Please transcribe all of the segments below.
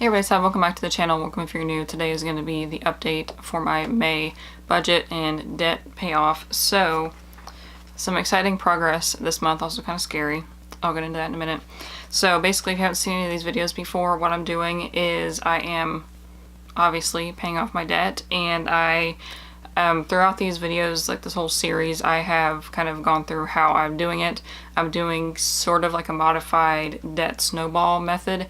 Hey everybody, so welcome back to the channel. Welcome if you're new. Today is going to be the update for my May budget and debt payoff. So, some exciting progress this month, also kind of scary. I'll get into that in a minute. So basically, if you haven't seen any of these videos before, what I'm doing is I am obviously paying off my debt, and I throughout these videos, like this whole series, I have kind of gone through how I'm doing it. I'm doing sort of like a modified debt snowball method.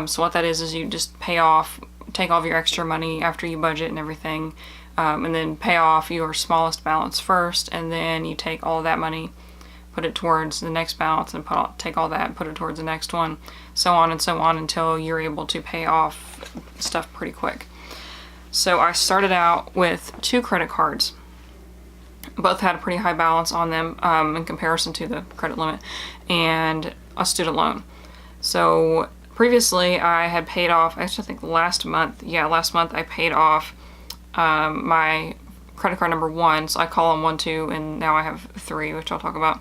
So what that is you just take off your extra money after you budget and everything, and then pay off your smallest balance first, and then you take all of that money, put it towards the next balance, and take all that and put it towards the next one, so on and so on until you're able to pay off stuff pretty quick. So I started out with 2 credit cards. Both had a pretty high balance on them in comparison to the credit limit, and a student loan. So previously I had paid off, actually I think last month I paid off my credit card number 1, so I call them 1, 2, and now I have 3, which I'll talk about.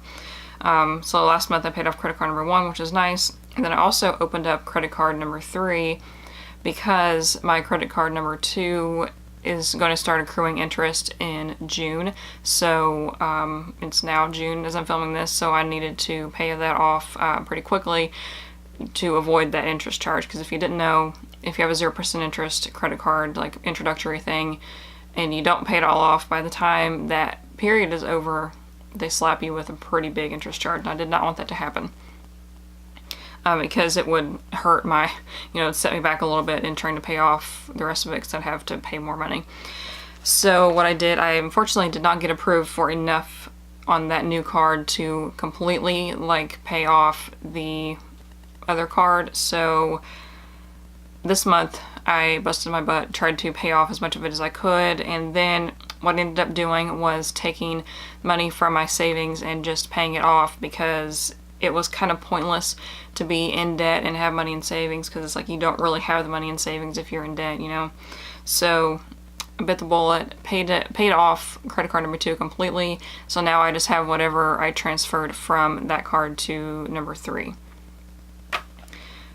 So last month I paid off credit card number 1, which is nice, and then I also opened up credit card number 3 because my credit card number 2 is going to start accruing interest in June. So it's now June as I'm filming this, so I needed to pay that off pretty quickly to avoid that interest charge. Because if you didn't know, if you have a 0% interest credit card, like introductory thing, and you don't pay it all off, by the time that period is over, they slap you with a pretty big interest charge, and I did not want that to happen. Because it would hurt my, set me back a little bit in trying to pay off the rest of it, because I'd have to pay more money. So what I did, I unfortunately did not get approved for enough on that new card to completely pay off the other card. So this month I busted my butt, tried to pay off as much of it as I could, and then what I ended up doing was taking money from my savings and just paying it off, because it was kind of pointless to be in debt and have money in savings, because it's like you don't really have the money in savings if you're in debt, So I bit the bullet, paid off credit card number 2 completely, so now I just have whatever I transferred from that card to number 3.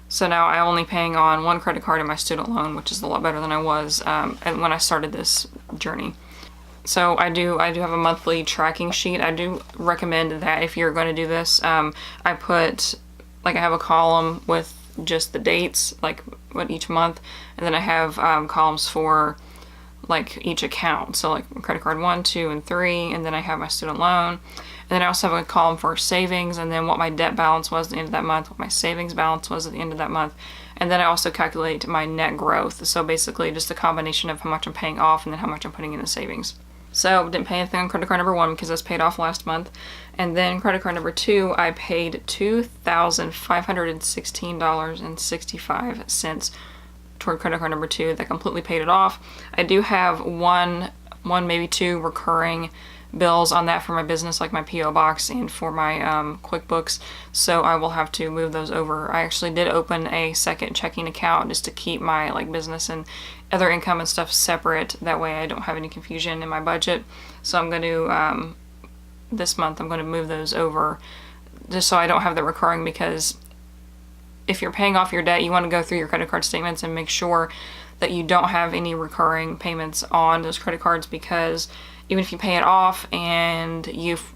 So now I'm only paying on 1 credit card in my student loan, which is a lot better than I was when I started this journey. So I do have a monthly tracking sheet. I do recommend that if you're going to do this. I have a column with just the dates, what each month, and then I have columns for each account. So credit card 1, 2, and 3, and then I have my student loan. And then I also have a column for savings, and then what my debt balance was at the end of that month, what my savings balance was at the end of that month. And then I also calculate my net growth. So basically just a combination of how much I'm paying off and then how much I'm putting in the savings. So didn't pay anything on credit card number 1 because that's paid off last month. And then credit card number 2, I paid $2,516.65 toward credit card number 2. That completely paid it off. I do have one maybe 2 recurring bills on that for my business, like my P.O. box and for my QuickBooks, so I will have to move those over. I actually did open a second checking account just to keep my business and other income and stuff separate, that way I don't have any confusion in my budget. So I'm going to this month I'm going to move those over just so I don't have the recurring, because if you're paying off your debt, you want to go through your credit card statements and make sure that you don't have any recurring payments on those credit cards, because even if you pay it off and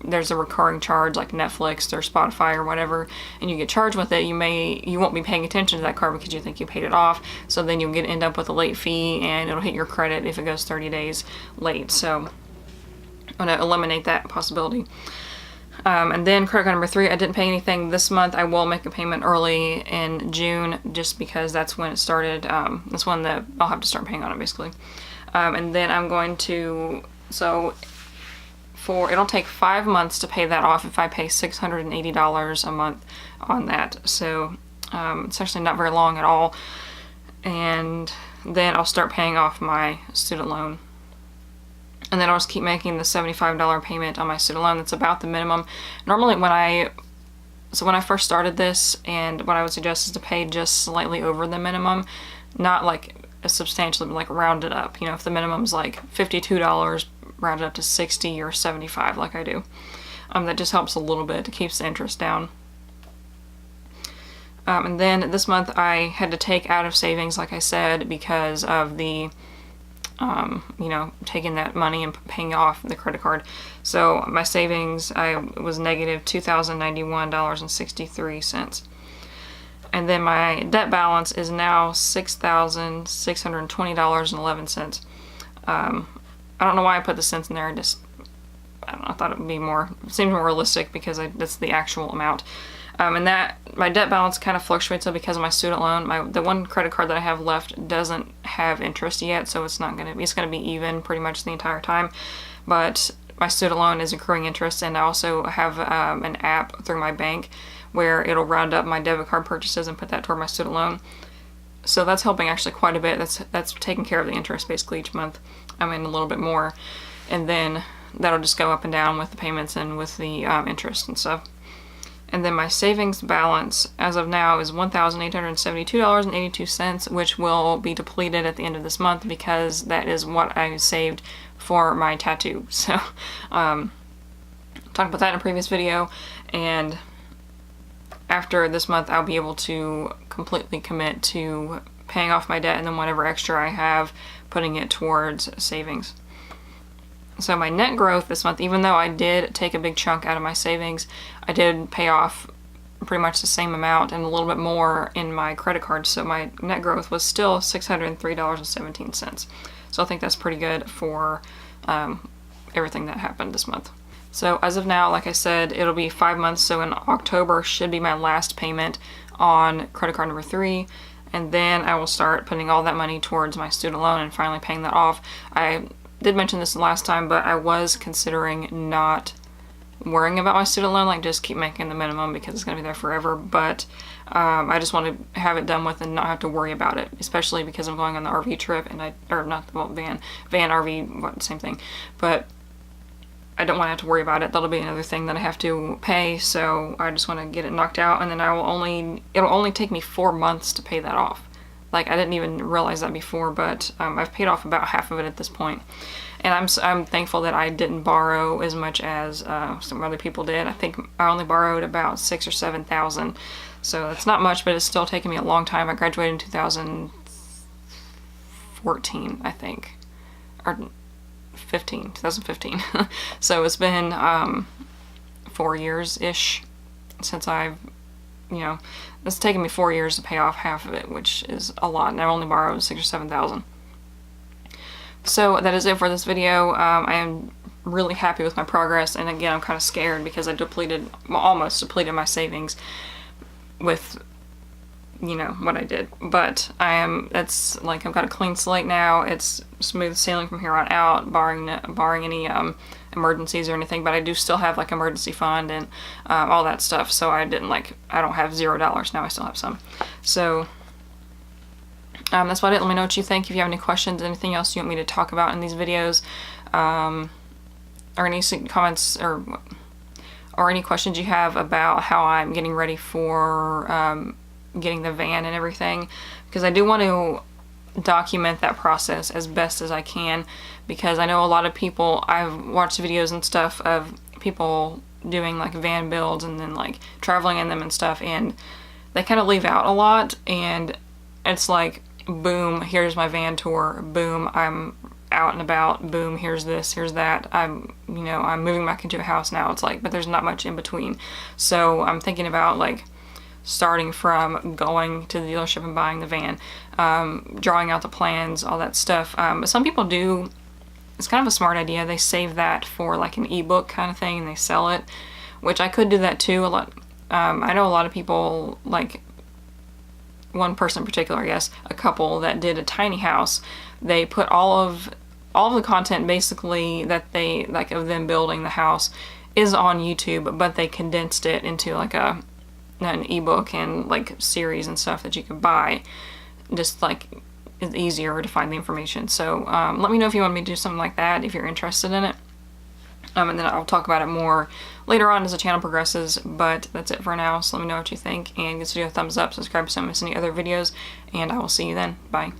there's a recurring charge like Netflix or Spotify or whatever, and you get charged with it, you won't be paying attention to that card because you think you paid it off. So then you'll end up with a late fee, and it'll hit your credit if it goes 30 days late. So I'm going to eliminate that possibility. And then credit card number 3, I didn't pay anything this month. I will make a payment early in June just because that's when it started. That's when I'll have to start paying on it basically. And then I'm going to, it'll take 5 months to pay that off if I pay $680 a month on that. So it's actually not very long at all. And then I'll start paying off my student loan. And then I'll just keep making the $75 payment on my student loan. That's about the minimum. Normally when I first started this, and what I would suggest is to pay just slightly over the minimum, not substantially, but round it up. If the minimum's $52, round it up to $60 or $75 like I do. That just helps a little bit. It keeps the interest down. And then this month I had to take out of savings, like I said, because of the, you know, taking that money and paying off the credit card. So my savings, I was negative $2,091.63. And then my debt balance is now $6,620.11. I don't know why I put the cents in there. I don't know, I thought it would be more, it seems more realistic because that's the actual amount. And that, my debt balance kind of fluctuates because of my student loan. The one credit card that I have left doesn't have interest yet, so it's gonna be even pretty much the entire time. But my student loan is accruing interest, and I also have an app through my bank where it'll round up my debit card purchases and put that toward my student loan. So that's helping actually quite a bit. That's taking care of the interest basically each month. I mean, a little bit more, and then that'll just go up and down with the payments and with the interest and stuff. And then my savings balance as of now is $1,872.82, which will be depleted at the end of this month because that is what I saved for my tattoo. So, talked about that in a previous video, and after this month I'll be able to completely commit to paying off my debt, and then whatever extra I have, putting it towards savings. So my net growth this month, even though I did take a big chunk out of my savings, I did pay off pretty much the same amount and a little bit more in my credit card. So my net growth was still $603.17. So I think that's pretty good for everything that happened this month. So as of now, like I said, it'll be 5 months. So in October should be my last payment on credit card number 3. And then I will start putting all that money towards my student loan and finally paying that off. I did mention this the last time, but I was considering not worrying about my student loan, like just keep making the minimum because it's going to be there forever. But I just want to have it done with and not have to worry about it, especially because I'm going on the RV trip, and van RV, same thing. But I don't want to have to worry about it. That'll be another thing that I have to pay, so I just want to get it knocked out, and then it'll only take me 4 months to pay that off. Like, I didn't even realize that before, but I've paid off about half of it at this point. And I'm thankful that I didn't borrow as much as some other people did. I think I only borrowed about $6,000 or $7,000. So that's not much, but it's still taken me a long time. I graduated in 2014, I think. Or 2015. So it's been 4 years-ish since I've, it's taken me 4 years to pay off half of it, which is a lot, and I only borrowed $6,000 or $7,000. So that is it for this video. I am really happy with my progress, and again, I'm kind of scared because I almost depleted my savings with, what I did. But it's like I've got a clean slate now. It's smooth sailing from here on out, barring any emergencies or anything, but I do still have like emergency fund and all that stuff, so I don't have $0 now, I still have some. So that's about it. Let me know what you think. If you have any questions, anything else you want me to talk about in these videos, or any comments or any questions you have about how I'm getting ready for getting the van and everything, because I do want to document that process as best as I can, because I know a lot of people, I've watched videos and stuff of people doing like van builds and then like traveling in them and stuff, and they kind of leave out a lot, and it's like, boom, here's my van tour, boom, I'm out and about, boom, here's this, here's that, I'm moving back into a house now. It's like, but there's not much in between. So I'm thinking about like starting from going to the dealership and buying the van, drawing out the plans, all that stuff. But some people do, it's kind of a smart idea, they save that for like an ebook kind of thing and they sell it, which I could do that too a lot. I know a lot of people, like one person in particular, I guess, a couple that did a tiny house. They put all of the content basically that they like of them building the house is on YouTube, but they condensed it into like an ebook and like series and stuff that you could buy. Just like it's easier to find the information. So let me know if you want me to do something like that, if you're interested in it. And then I'll talk about it more later on as the channel progresses, but that's it for now. So let me know what you think, and give this video a thumbs up, subscribe so you don't miss any other videos, and I will see you then. Bye.